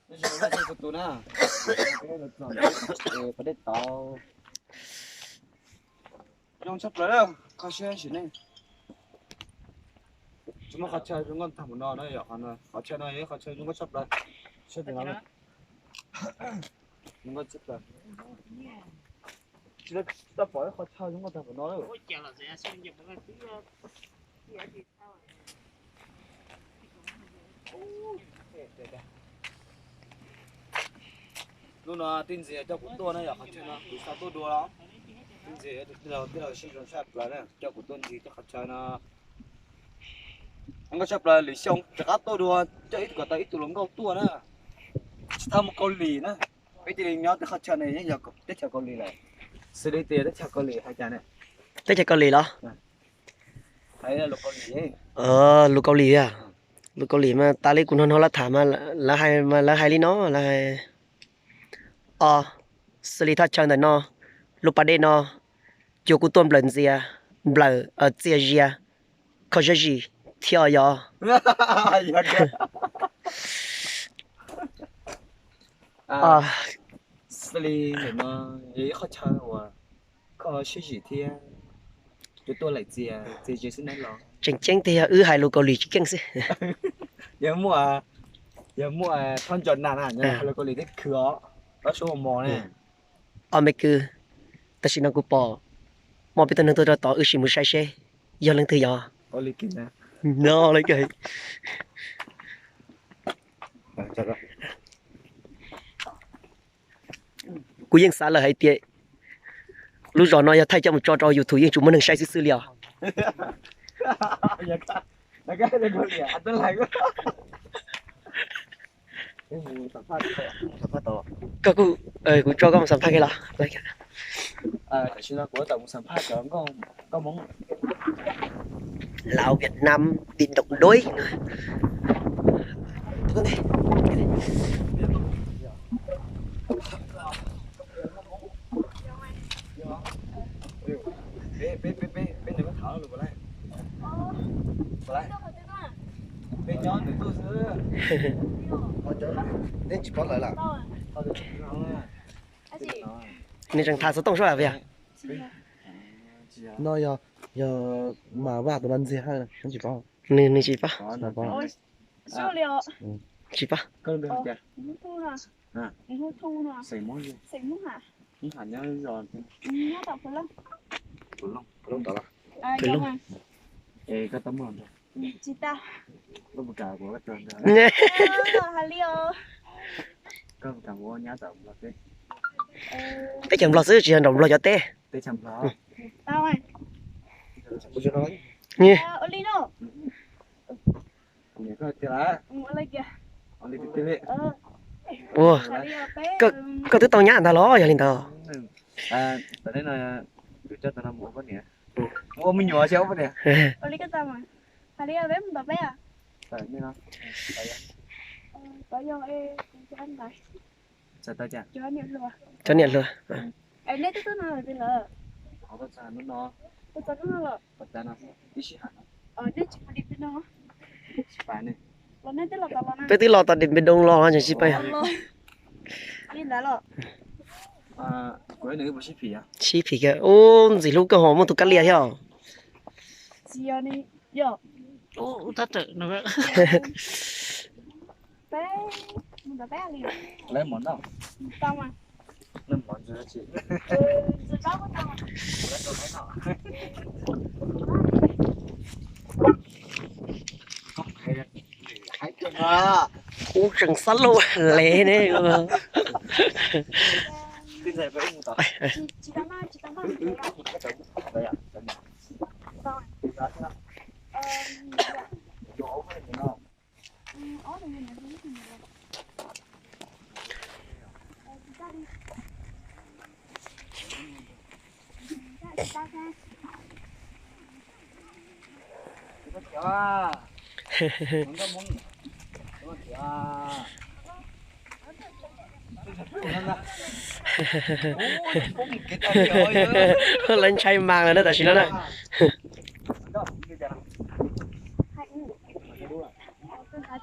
Nó sẽ tụt na. Cái nó tròn. Phải để tao. Trong chấp lại đâu. Có xe gì này. Chúng nó khó chơi chúng con thằng nó đấy, còn khó chơi này khó chơi chúng có chấp lại. Chấp thì nó. Chúng có chấp lại. Chỉ là ta bỏ khó chơi chúng có thằng nó đấy. Ôi chà là sẽ xem nhập cái thứ gì sao Lúc nào tin gì cho cũng tua này khó chơi nó, vì sao tôi đùa lắm. Tin gì từ đầu sinh ra lại này, cho cũng tuân gì cho khó chơi nó. Anh có chấp lại lý xong, chắc tôi đùa, cho ít quả tay ít tụi lắm câu tua nữa. Tham một câu lì nữa. Bây giờ nhớ tới khó chơi này nhé, giờ tiếp theo câu lì này. Xử lý tiền tiếp theo câu lì hai cha này. Thế chạy Cali đó. Thấy là lục câu lì ấy. Lục Cali à. Lục Cali mà ta lấy cũng nó là thả là hai lý nó là hai. Xử lý thoát chân nó. Lục bà đây nó. Chú cụ tuôn blần gì à. Bờ ở chia gì à. Có gì theo yo. Xử lý để mà dễ khó chơi và có suy gì thì chúng tôi lại gì xin nói lo. Chính thì hai lục Cali chứ kinh gì. Giờ mua thon tròn nàn hả nhá, lục câu lì thích khứa. Đó số mò này. Mấy cứ ta xin nó cũng bỏ. Mà bây giờ tôi tỏ xin một sai xe. Do lần thứ giờ. Câu lì kín nè. Nó lấy cái. Chắc rồi. Cú yên xã là hay tiệt. Lúc rồi nó thay cho một trò YouTube nhưng chúng mình đừng sai xử liệu. Cái câu lì anh tới lại quá. Cái mù sắm phát to. Các cụ cho con sắm phát cái là. Tại sao của tổng sắm phát cho có món Lào Việt Nam tin động đối. bên này có thảo rồi vào đây bên nhón để tôi xưa nên chỉ có lại là Nên rằng thả số tổng số là gì à? nó giờ mà vác tụi anh gì hay là nó chỉ có Nên chỉ pa. là có số liệu Chỉ pa. cơn được kìa hút thu nè hút thu nè xảy món gì xịn hút hả những hạt nhá giòn nhá tao phải lắm luôn đó là vô mà ê cái tấm mồm chị ta có một cà của cái tròn đó hà liêu có một cà của nhá tầm là cái Cái chẳng lo giữ chỉ là đồng lo cho té. tê chăm đó tao ơi tôi cho nói Nhé. Olino nhỉ có tiền lá lấy kìa ông đi tiếp đi Ủa. hà liêu bé Có thứ tao nhá ta lo giờ lên tao. tại đây là cứ cho tao làm mua cái nè mua mình nhỏ xéo cái nè Oli cái tao mà hà liêu bé mình bé à tại như nào bây giờ em cho anh này sao ta chả cho anh nhận luôn Cho nhận luôn. em lấy thứ nào thì là họ có sao nó tôi cho nó là bật ra nó đi xí hẳn để chị đi bên đó phải này lần này tức là tao lần Tới tí lo tao định bên đông lo chẳng chỉ bay. đi đã rồi cuối nữa bớt xí phì à Chỉ phí cái. Ô, gì lúc cái hòm mà tụi cắt lìa theo. chị anh đi yo Ô, ta tự nó vậy. bé mình bé liền lấy món đâu tao mà lấy món cho chị rồi đó của tao lấy đồ cái nào không hay chừng à Ô, chẳng sẵn luôn. Lé nè. tin gì vậy không tao chị tao nói đây à tao chỗ cái gì nào ở đây này à không có muốn Lên chay mang rồi đó ta chỉ nó này.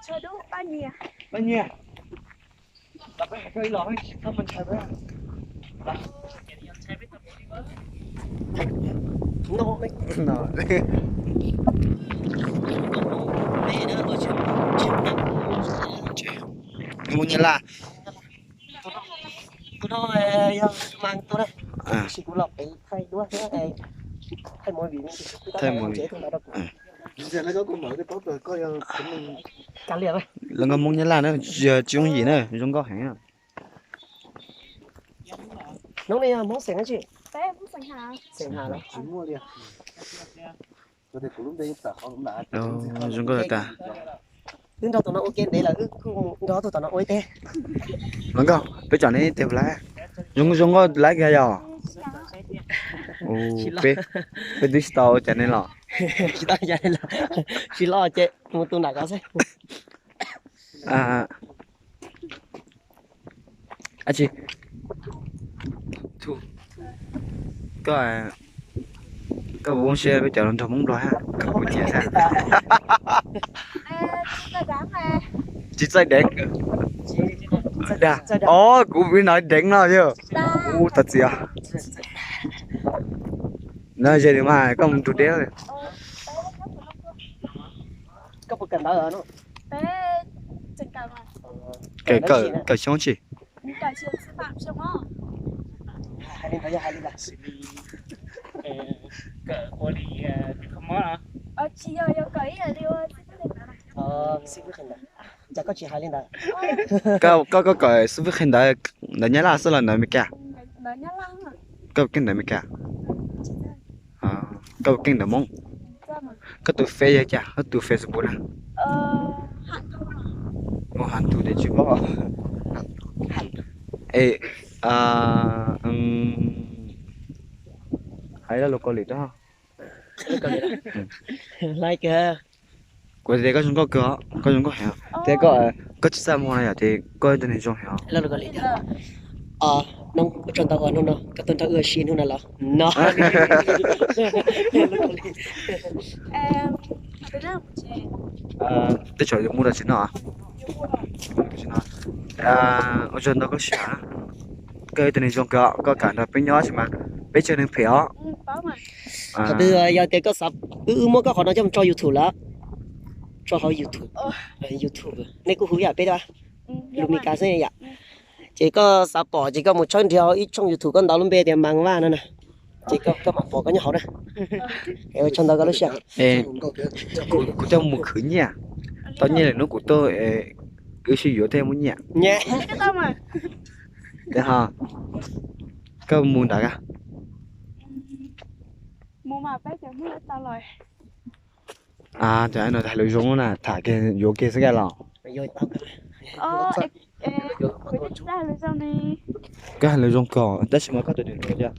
chơi đố bao nhiêu bao nhiêu Tập cái chơi lò ấy, sao mình chơi với nó đấy nó đây nữa ở trên muốn như là tôi nói mang tôi đây chỉ cũng lọc cái thay đuôi nữa thay mồi vị thay mồi chế thôi đó giờ nó có mở cái tốt rồi có cũng cá liền đấy lần có muốn như là nữa giờ chung gì nữa chúng có hẹn nóng này món sành chị Bé em cũng sành hà. sành hà đó chỉ mua đi có thể cũng đây tạ họ cũng đã chúng có được cả nhưng đó tụi nó ok đấy là đó tụi nó ok lần có bây giờ này tiếp lại chúng có lại cái gì ồ bé đi tàu cho nên là chị ta vậy là chị lo chị một tuần nào có sẽ à chị thu có bốn xe bây giờ nó trong mông đói ha có bốn chia ra Ê, dám nè. chị say đánh đà cũng biết nói đánh nó chứ thật gì à nói gì mà có một chút đấy có một cần đó ở nó Bé chừng cả mà. cái xong chị Cả trường sư phạm xong á. hai lên thấy hai lên là cỡ của đi không món hả? Chị ơi, yêu cấy là đi ơi. xin quyết định chắc có chị hai lên đó có cái sư phụ hiện đại là nhớ là sao là nói mấy cả Nó nhá lăng à. có cái này mấy cả có cái nào mong Ra mà. có tụ phê vậy chả có tụ phê số bốn à Hạn thôi mà. một hàng tụ để chịu bao ê hay là local lịch đó like của thế có chúng có hẹn thế có chỉ sao mua này thì có tên này trong hẹn là được gọi là nông trong tàu nó cái tuần tàu xin hơn là nó Em, cái đó một chị. thế chỗ mua là chính nào ở trên đó có sữa cái tên này trong có cả là bên nhỏ mà bên trên này phèo Có mà. thật từ giờ cái có sắp mua có họ nói cho YouTube là cho họ YouTube YouTube này cũng hữu hiệu biết đó lúc mình cá sẽ vậy chỉ có sắp bỏ chỉ có một trăm條ít trong YouTube con đó luôn bé thì mang vào nữa nè chỉ có mặt bỏ cái nhỏ đó ở trong đó có lúc sao của tôi một khử nha tất nhiên là nó của tôi cứ sử dụng thêm một nhạc nhé Cái đó mà. thế ha có muốn đá à Mua mà bé chẳng biết tao rồi. thế nó thải lối giống nè thả cái vô kia sẽ cái lọ rồi tao Cái đó ra rồi sao này. cái hành lối giống cỏ tất nhiên có thể được chưa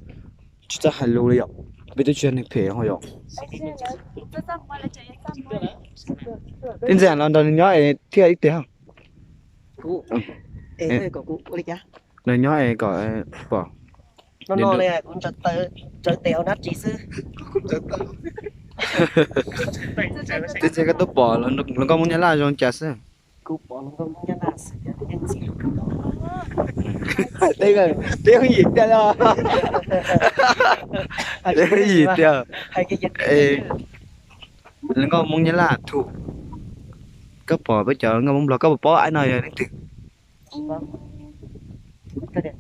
chúng ta hành lối rồi bây giờ chuyện này phèo rồi Tôi xong mà là chạy xong rồi. tin rằng là đời nhỏ ấy thì ít tiền cũ ê cũ lấy giá đời nhỏ ấy có bỏ nó này cũng cho tèo nát chỉ sư thế cái tốt bỏ nó có muốn nhớ là trong chả sao cũ bỏ nó không nhớ là sự nhân gì đây là tiếng gì đây là tiếng gì đây hay cái gì nó có muốn nhớ là thủ cấp bỏ bây giờ nó muốn là cấp bỏ ai nói này thì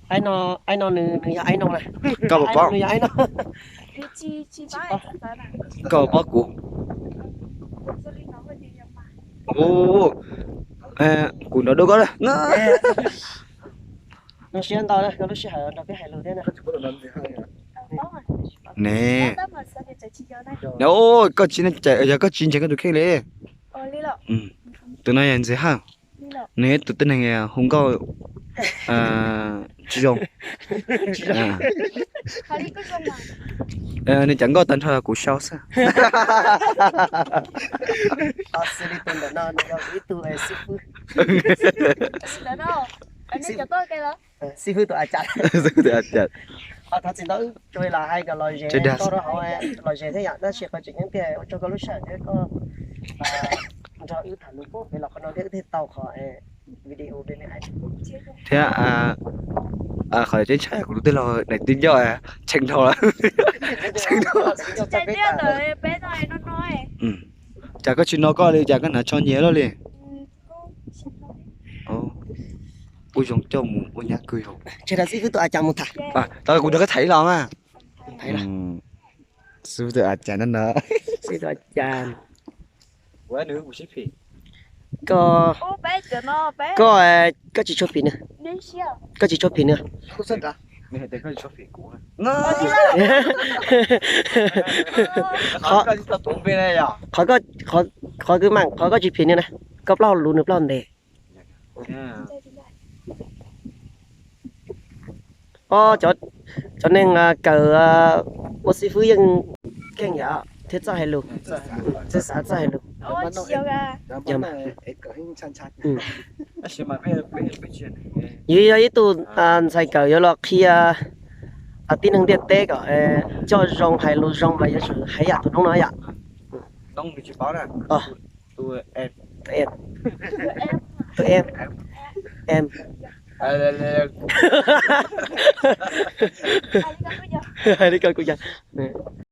ai nó nữ ai nó này cấp bỏ nữ ai nó Chị bác cấp bỏ cũ ô cũ nó đâu có đấy nó xuyên tao đấy nó sẽ hở nó cái hở lửa thế này nè ôi có chín chạy giờ có chín chạy cái được cái lẽ từ nay anh sẽ ha nè từ tên này không có chú rồng nên chẳng có tên thôi của sao sao xử lý tuần đó nó ít tu là sư phụ anh cho tôi cái đó. sư phụ tụi chặt thật sự đó chơi là hai cái loại dễ có đó họ loại dễ thế dạng nó sẽ có chuyện những cái cho cái lúc sáng thế có cho yếu thẳng lúc về là con nói cái tàu khỏi video bên này thế khỏi trên chạy của tôi là này tin cho tranh thôi tranh thôi chạy tiêu rồi bé này nó nói chả có chuyện nó có đi chả có nào cho nhớ đó liền ôi giống cho một nhà cười không chơi là gì cứ tụi chàng một thằng tao cũng đã có thấy rồi mà thấy là sư tự chả nên nữa gì tụi chàng quá nữa của ship thì có ô bé chờ nó bé có chỉ chốt pin nữa đi xíu có chỉ chốt pin nữa không sao cả mình hãy tới cái shop thì cũ nó khó cái tao tốn bên này à khó cứ mang khó có chỉ pin nữa này có bao lú nữa bao để cho nên cờ bác sĩ phu dân khen nhở thế sao hay luôn thế sao hay luôn ô chiều ra giờ mà xem mà bây chuyện như vậy tôi sai cờ yo lo khi tin hàng điện tế cả cho rong hay luôn rong vậy chứ hay à tôi không nói à đông thì chỉ báo nè tôi em tụi em em ai đi coi bây giờ đi coi cô cha